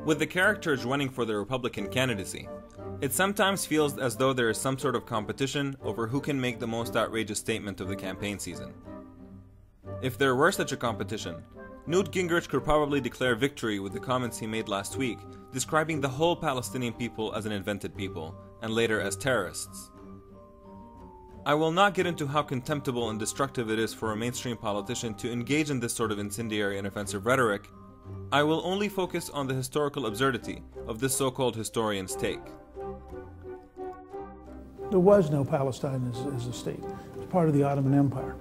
With the characters running for the Republican candidacy, it sometimes feels as though there is some sort of competition over who can make the most outrageous statement of the campaign season. If there were such a competition, Newt Gingrich could probably declare victory with the comments he made last week, describing the whole Palestinian people as an invented people, and later as terrorists. I will not get into how contemptible and destructive it is for a mainstream politician to engage in this sort of incendiary and offensive rhetoric. I will only focus on the historical absurdity of this so-called historian's take. There was no Palestine as a state. It was part of the Ottoman Empire.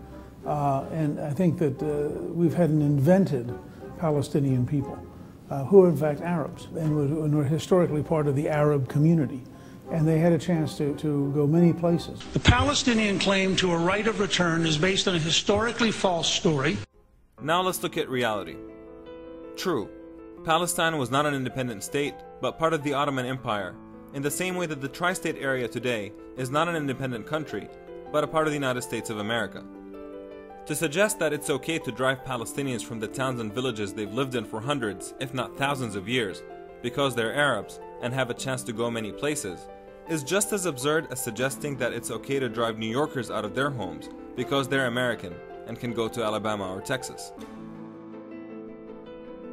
And I think that we've had an invented Palestinian people who are in fact Arabs and were historically part of the Arab community. And they had a chance to go many places. The Palestinian claim to a right of return is based on a historically false story. Now let's look at reality. True, Palestine was not an independent state, but part of the Ottoman Empire, in the same way that the tri-state area today is not an independent country, but a part of the United States of America. To suggest that it's okay to drive Palestinians from the towns and villages they've lived in for hundreds, if not thousands of years, because they're Arabs and have a chance to go many places, is just as absurd as suggesting that it's okay to drive New Yorkers out of their homes because they're American and can go to Alabama or Texas.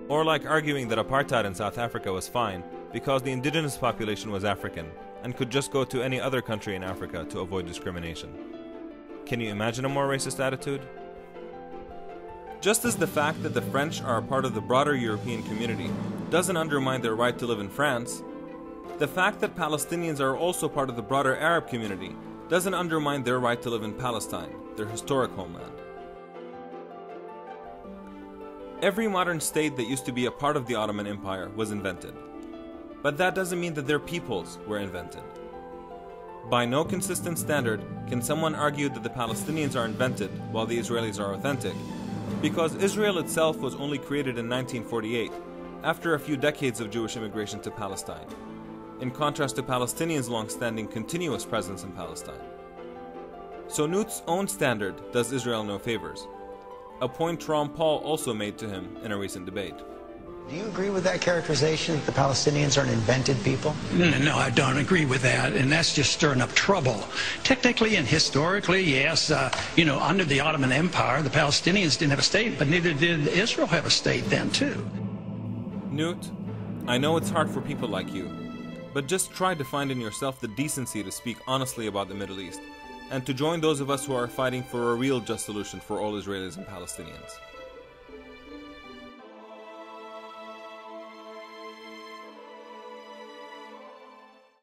Or like arguing that apartheid in South Africa was fine because the indigenous population was African and could just go to any other country in Africa to avoid discrimination. Can you imagine a more racist attitude? Just as the fact that the French are a part of the broader European community doesn't undermine their right to live in France, the fact that Palestinians are also part of the broader Arab community doesn't undermine their right to live in Palestine, their historic homeland. Every modern state that used to be a part of the Ottoman Empire was invented, but that doesn't mean that their peoples were invented. By no consistent standard can someone argue that the Palestinians are invented while the Israelis are authentic, because Israel itself was only created in 1948, after a few decades of Jewish immigration to Palestine, in contrast to Palestinians' long-standing continuous presence in Palestine. So Newt's own standard does Israel no favors, a point Ron Paul also made to him in a recent debate. Do you agree with that characterization, that the Palestinians are an invented people? No, I don't agree with that, and that's just stirring up trouble. Technically and historically, yes, under the Ottoman Empire, the Palestinians didn't have a state, but neither did Israel have a state then, too. Newt, I know it's hard for people like you, but just try to find in yourself the decency to speak honestly about the Middle East, and to join those of us who are fighting for a real just solution for all Israelis and Palestinians.